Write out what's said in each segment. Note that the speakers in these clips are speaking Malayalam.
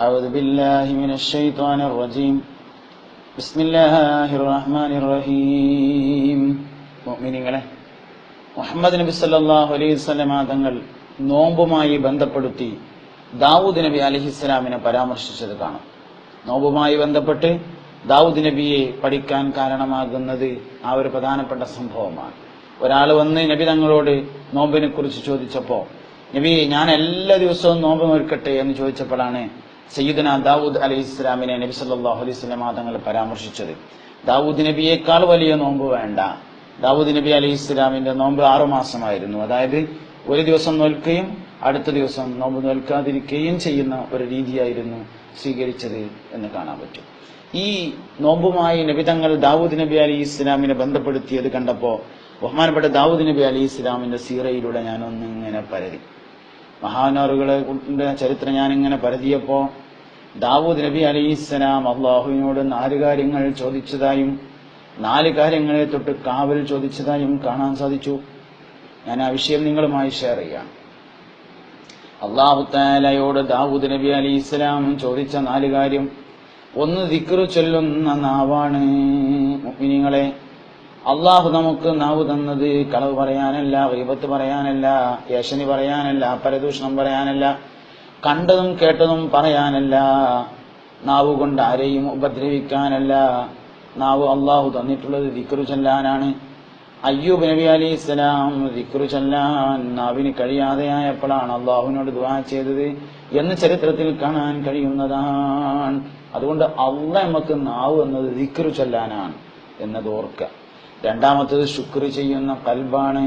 أعوذ بالله من الشيطان الرجيم بسم الله الرحمن الرحيم. മുഅ്മിനീങ്ങളെ, മുഹമ്മദ് നബി സല്ലല്ലാഹു അലൈഹി വസല്ലമ തങ്ങൾ നോമ്പുമായി ബന്ധപ്പെടുത്തി ദാവൂദ് നബി അലൈഹിസ്സലാമിനെ പരാമർശിച്ചത് കാണാം. നോമ്പുമായി ബന്ധപ്പെട്ട് ദാവൂദ് നബിയെ പഠിക്കാൻ കാരണമാകുന്നത് ആ ഒരു പ്രധാനപ്പെട്ട സംഭവമാണ്. ഒരാൾ വന്ന് നബി തങ്ങളോട് നോമ്പിനെ കുറിച്ച് ചോദിച്ചപ്പോ, നബി ഞാൻ എല്ലാ ദിവസവും നോമ്പ് നോൽക്കട്ടെ എന്ന് ചോദിച്ചപ്പോഴാണ് സയ്യിദുന ദാവൂദ് അലൈഹിസ്സലാമിനെ നബി സല്ലല്ലാഹു അലൈഹി വസല്ലമ തങ്ങൾ പരാമർശിച്ചത്. ദാവൂദ് നബിയേക്കാൾ വലിയ നോമ്പ് വേണ്ട. ദാവൂദ് നബി അലൈഹിസ്സലാമിന്റെ നോമ്പ് 6 മാസമായിരുന്നു. അതായത് ഒരു ദിവസം നോൽക്കുകയും അടുത്ത ദിവസം നോമ്പ് നോൽക്കാതിരിക്കുകയും ചെയ്യുന്ന ഒരു രീതിയായിരുന്നു സ്വീകരിച്ചത് എന്ന് കാണാൻ പറ്റും. ഈ നോമ്പുമായി നബി തങ്ങൾ ദാവൂദ് നബി അലൈഹി ഇസ്ലാമിനെ ബന്ധപ്പെടുത്തിയത് കണ്ടപ്പോ ബഹുമാനപ്പെട്ട ദാവൂദ് നബി അലൈഹി ഇസ്ലാമിന്റെ സീറയിലൂടെ ഞാനൊന്നിങ്ങനെ പരതി. മഹാനവറുകളെ ചരിത്രം ഞാനിങ്ങനെ പരതിയപ്പോ ദാവൂദ് നബി അലൈഹി ഇസ്ലാം അള്ളാഹുവിനോട് 4 കാര്യങ്ങൾ ചോദിച്ചതായും 4 കാര്യങ്ങളെ തൊട്ട് കാവൽ ചോദിച്ചതായും കാണാൻ സാധിച്ചു. ഞാൻ ആ വിഷയം നിങ്ങളുമായി ഷെയർ ചെയ്യാം. അല്ലാഹു തആലയോട് ദാവൂദ് നബി അലൈഹി ഇസ്ലാം ചോദിച്ച 4 കാര്യം. ഒന്ന്, ദിക്ർ ചൊല്ലുന്ന നാവാണ്. മുഅ്മിനീങ്ങളെ, അള്ളാഹു നമുക്ക് നാവ് തന്നത് കളവ് പറയാനല്ല, ഗീബത്ത് പറയാനല്ല, ഏഷണി പറയാനല്ല, പരദൂഷണം പറയാനല്ല, കണ്ടതും കേട്ടതും പറയാനല്ല, നാവ് കൊണ്ട് ആരെയും ഉപദ്രവിക്കാനല്ല. നാവ് അള്ളാഹു തന്നിട്ടുള്ളത് ദിക്ർ ചൊല്ലാനാണ്. അയ്യൂബ് നബി അലൈഹി സ്വലാം ദിക്ർ ചൊല്ലാൻ നാവിന് കഴിയാതെയായപ്പോഴാണ് അള്ളാഹുവിനോട് ദുആ ചെയ്തത് എന്ന് ചരിത്രത്തിൽ കാണാൻ കഴിയുന്നതാണ്. അതുകൊണ്ട് അള്ളാഹ് നമുക്ക് നാവ് എന്നത് ദിക്ർ ചൊല്ലാനാണ് എന്നത് ഓർക്കുക. രണ്ടാമത്തത് ശുക്ർ ചെയ്യുന്ന കൽബാണ്.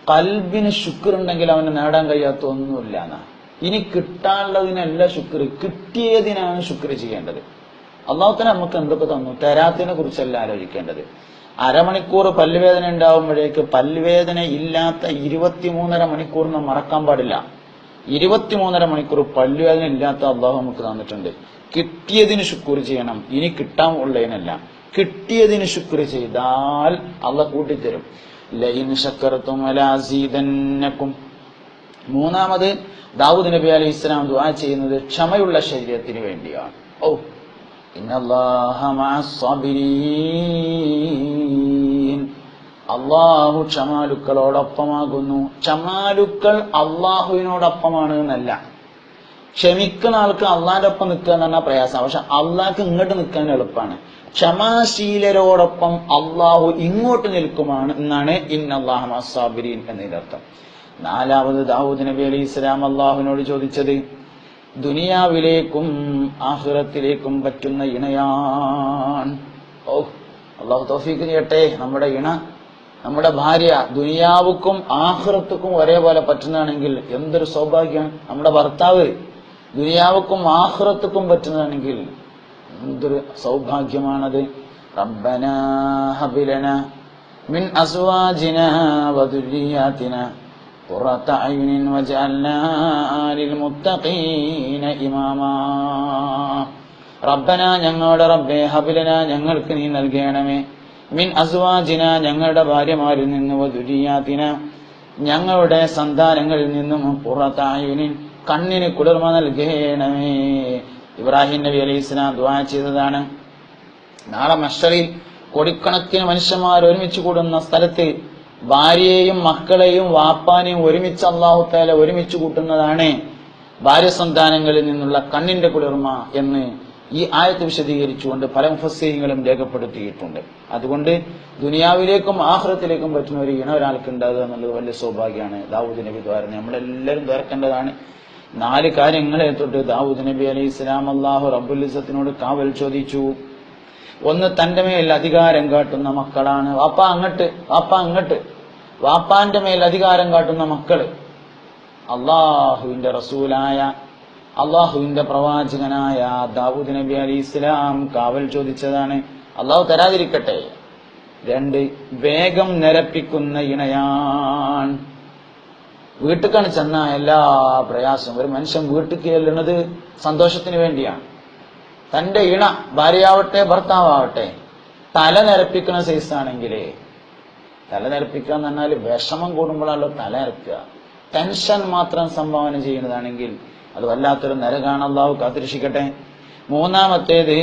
കൽബിന് ശുക്ർ ഉണ്ടെങ്കിൽ അവന് നേടാൻ കഴിയാത്ത ഒന്നുമില്ല എന്നാ. ഇനി കിട്ടാനുള്ളതിനല്ല ശുക്ർ, കിട്ടിയതിനാണ് ശുക്ർ ചെയ്യേണ്ടത്. അള്ളാഹുവിന് നമുക്ക് എന്തൊക്കെ തന്നു, തരാത്തിനെ കുറിച്ചല്ല ആലോചിക്കേണ്ടത്. അരമണിക്കൂർ പല്ലുവേദന ഉണ്ടാവുമ്പോഴേക്ക് പല്ലുവേദന ഇല്ലാത്ത 23.5 മണിക്കൂറിന് മറക്കാൻ പാടില്ല. 23.5 മണിക്കൂർ പല്ലുവേദന ഇല്ലാത്ത അള്ളാഹു നമുക്ക് തന്നിട്ടുണ്ട്. കിട്ടിയതിന് ശുക്ർ ചെയ്യണം, ഇനി കിട്ടാൻ ഉള്ളതിനല്ല. കിട്ടിയതിന് ശുക്ർ ചെയ്താൽ അള്ളാഹ് കൂട്ടിത്തരും. ലഇൻ ശക്കർതും ലഅസീദന്നകും. മൂന്നാമത് ദാവൂദ് നബി അലൈഹി ഇസ്ലാം ദുആ ചെയ്യുന്നത് ക്ഷമയുള്ള ശരീരത്തിന് വേണ്ടിയാണ്. ഇന്നല്ലാഹ മഅസ്സബിരീൻ. അള്ളാഹു ക്ഷമാലുക്കളോടൊപ്പമാകുന്നു. ക്ഷമാലുക്കൾ അള്ളാഹുവിനോടൊപ്പമാണ് എന്നല്ല. ക്ഷമിക്കുന്ന ആൾക്ക് അള്ളാഹിന്റെ ഒപ്പം നിൽക്കുക എന്ന് പറഞ്ഞാൽ പ്രയാസം, പക്ഷെ അള്ളാഹ്ക്ക് ഇങ്ങോട്ട് നിൽക്കാൻ എളുപ്പമാണ്. ക്ഷമാശീലരോടൊപ്പം അള്ളാഹു ഇങ്ങോട്ട് നിൽക്കുമാണ് എന്നാണ് ഇന്നല്ലാഹ മഅസ്സബിരീൻ എന്നതിന്റെ അർത്ഥം. നാലാമത് ദാവൂദ് നബി അലൈഹി ഇസ്ലാം അള്ളാഹുവിനോട് ചോദിച്ചത് ദുനിയാവിലേക്കും ആഖിറത്തിലേക്കും പറ്റുന്ന ഇണയാണ്. അള്ളാഹു തൗഫീഖ് ചെയ്യട്ടെ. നമ്മുടെ ഇണ, നമ്മുടെ ഭാര്യ ദുനിയാവുക്കും ആഖിറത്തുക്കും ഒരേപോലെ പറ്റുന്നതാണെങ്കിൽ എന്തൊരു സൗഭാഗ്യമാണ്. നമ്മുടെ ഭർത്താവ് ദുനിയാവുക്കും ആഖിറത്തുക്കും പറ്റുന്നതാണെങ്കിൽ എന്തൊരു സൗഭാഗ്യമാണത്. റബ്ബനാ ഹബ് ലനാ മിൻ അസ്വാജിനാ വദുരിയാതിനാ ഖുറത അയ്യുനിൻ വജഅൽനാ ലിൽമുത്തഖീന ഇമാമാ. റബ്ബനാ, ഞങ്ങളുടെ റബ്ബേ, ഹബ് ലനാ, ഞങ്ങൾക്ക് നീ നൽകണമേ, മിൻ അസ്വാജിന, ഞങ്ങളുടെ ഭാര്യമാരിൽ നിന്നും, വദുരിയാതിന, ഞങ്ങളുടെ സന്താനങ്ങളിൽ നിന്നും, ഖുറത അയ്യുനിൻ, കണ്ണിന് കുളിർമ നൽകണമേ. ഇബ്രാഹിം നബി അലൈഹി ഇസ്ലാം ദുആ ചെയ്തതാണ്. നാളെ മഹ്ശറിൽ കോടിക്കണക്കിന് മനുഷ്യന്മാർ ഒരുമിച്ച് കൂടുന്ന സ്ഥലത്ത് ഭാര്യയെയും മക്കളെയും വാപ്പാനെയും ഒരുമിച്ച് അല്ലാഹു തആല ഒരുമിച്ച് കൂട്ടുന്നതാണ് ഭാര്യ സന്താനങ്ങളിൽ നിന്നുള്ള കണ്ണിന്റെ കുളിർമ എന്ന് ഈ ആയത്ത് വിശദീകരിച്ചുകൊണ്ട് പല മുഫസ്സിരീങ്ങളും രേഖപ്പെടുത്തിയിട്ടുണ്ട്. അതുകൊണ്ട് ദുനിയാവിലേക്കും ആഖിറത്തിലേക്കും പറ്റുന്ന ഒരു ഇണ ഒരാൾക്ക് ഉണ്ടാകുക എന്നുള്ളത് വലിയ സൗഭാഗ്യമാണ്. ദാവൂദ് നബി ദ്വാര നമ്മളെല്ലാവരും ദ്വാരക്കേണ്ടതാണ്. 4 കാര്യങ്ങളെ തൊട്ട് ദാവൂദ് നബി അലൈഹി ഇസ്ലാം അല്ലാഹു റബ്ബുൽ ഇസ്സത്തിനോട് കാവൽ ചോദിച്ചു. ഒന്ന്, തന്റെ മേൽ അധികാരം കാട്ടുന്ന മക്കളാണ്. വാപ്പ അങ്ങട്ട്, വാപ്പ അങ്ങട്ട്. വാപ്പാന്റെ മേൽ അധികാരം കാട്ടുന്ന മക്കള് അള്ളാഹുവിന്റെ റസൂലായ, അള്ളാഹുവിന്റെ പ്രവാചകനായ ദാവൂദ് നബി അലൈഹി ഇസ്ലാം കാവൽ ചോദിച്ചതാണ്. അള്ളാഹു തരാതിരിക്കട്ടെ. 2, വേഗം നിരപ്പിക്കുന്ന ഇണയാണ്. വീട്ടിലേക്കാണ് ചെന്ന എല്ലാ പ്രയാസവും. ഒരു മനുഷ്യൻ വീട്ടിൽ ചെല്ലുന്നത് സന്തോഷത്തിന് വേണ്ടിയാണ്. തന്റെ ഇണ, ഭാര്യയാവട്ടെ ഭർത്താവട്ടെ, തല നിരപ്പിക്കുന്ന സൈസാണെങ്കിലേ, തല നിരപ്പിക്കുക എന്ന് പറഞ്ഞാൽ വിഷമം കൂടുമ്പോഴാണല്ലോ തല ഇറക്കുക. ടെൻഷൻ മാത്രം സംഭാവന ചെയ്യുന്നതാണെങ്കിൽ അത് വല്ലാത്തൊരു നരകാണ്. അള്ളാഹു കാത്തിരക്ഷിക്കട്ടെ. മൂന്നാമത്തേത്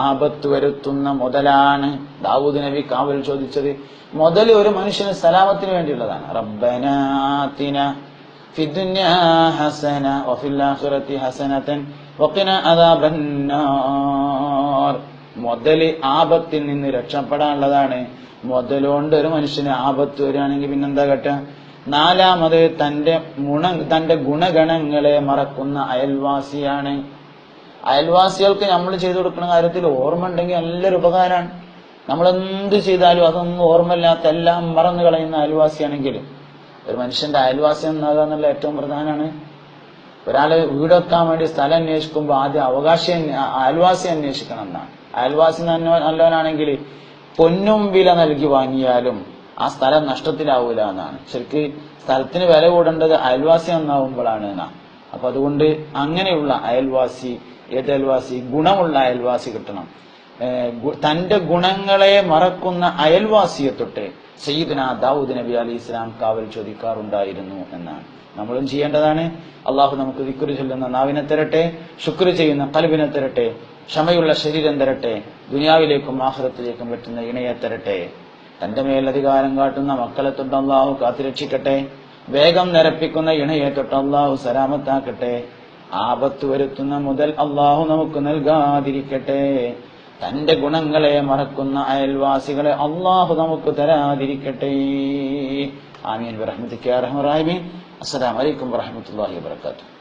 ആപത്ത് വരുത്തുന്ന മുതലാണ്. ദാവൂദ് നബി കാവൽ ചോദിച്ചത് മുതൽ ഒരു മനുഷ്യന് സലാമത്തിന് വേണ്ടിയുള്ളതാണ്. റബ്ബനാ ആതിനാ ഫിദ്ദുനിയാ ഹസന വഫിൽ ആഖിറതി ഹസനതൻ വഖിനാ അദാബന്നാർ. മുതൽ ആപത്തിൽ നിന്ന് രക്ഷപ്പെടാനുള്ളതാണ്. മുതലുകൊണ്ട് ഒരു മനുഷ്യന് ആപത്ത് വരികയാണെങ്കിൽ പിന്നെന്താ കേട്ടാ? നാലാമത് തന്റെ ഗുണഗണങ്ങളെ മറക്കുന്ന അയൽവാസിയാണ്. അയൽവാസികൾക്ക് നമ്മൾ ചെയ്തു കൊടുക്കുന്ന കാര്യത്തിൽ ഓർമ്മ ഉണ്ടെങ്കിൽ നല്ലൊരു ഉപകാരമാണ്. നമ്മളെന്ത് ചെയ്താലും അതൊന്നും ഓർമ്മയില്ലാത്ത എല്ലാം മറന്നു കളയുന്ന അയൽവാസിയാണെങ്കിൽ ഒരു മനുഷ്യന്റെ അയൽവാസി എന്നാകുക എന്നുള്ള ഏറ്റവും പ്രധാനമാണ്. ഒരാള് വീട് വെക്കാൻ വേണ്ടി സ്ഥലം അന്വേഷിക്കുമ്പോൾ ആദ്യം അയൽവാസി അന്വേഷിക്കണം എന്നാണ്. അയൽവാസി നല്ലവനാണെങ്കിൽ പൊന്നും വില നൽകി വാങ്ങിയാലും ആ സ്ഥലം നഷ്ടത്തിലാവൂല എന്നാണ്. ശരിക്ക് സ്ഥലത്തിന് വില കൂടേണ്ടത് അയൽവാസി നന്നാവുമ്പോഴാണ് എന്നാണ്. അപ്പൊ അതുകൊണ്ട് അങ്ങനെയുള്ള അയൽവാസി, ഏത് അയൽവാസി? ഗുണമുള്ള അയൽവാസി കിട്ടണം. തന്റെ ഗുണങ്ങളെ മറക്കുന്ന അയൽവാസിയെ തൊട്ട് സയ്യിദുനാ ദാവൂദ് നബി അലൈഹി ഇസ്ലാം കാവൽ ചോദിക്കാറുണ്ടായിരുന്നു എന്നാണ്. നമ്മളും ചെയ്യേണ്ടതാണ്. അള്ളാഹു നമുക്ക് ദിക്റ് ചൊല്ലുന്ന നാവിനെ തരട്ടെ, ശുക്ർ ചെയ്യുന്ന ഖൽബിനെ തരട്ടെ, ക്ഷമയുള്ള ശരീരം തരട്ടെ, ദുനിയാവിലേക്കും ആഖിറത്തിലേക്കും പറ്റുന്ന ഇണയെ തരട്ടെ. തന്റെ മേൽ അധികാരം കാട്ടുന്ന മക്കളെ തൊട്ട് അള്ളാഹു കാത്തുരക്ഷിക്കട്ടെ. വേഗം നിരപ്പിക്കുന്ന ഇണയെ തൊട്ട് അള്ളാഹു സലാമത്താക്കട്ടെ. ആപത്ത് വരുത്തുന്ന മുതൽ അള്ളാഹു നമുക്ക് നൽകാതിരിക്കട്ടെ. തന്റെ ഗുണങ്ങളെ മറക്കുന്ന അയൽവാസികളെ അള്ളാഹു നമുക്ക് തരാതിരിക്കട്ടെ. ആമീൻ ബിറഹ്മതിക യാ അർഹമർ റഹീമീൻ. അസ്സലാമു അലൈക്കും വറഹ്മത്തുള്ളാഹി വബറകാതുഹു.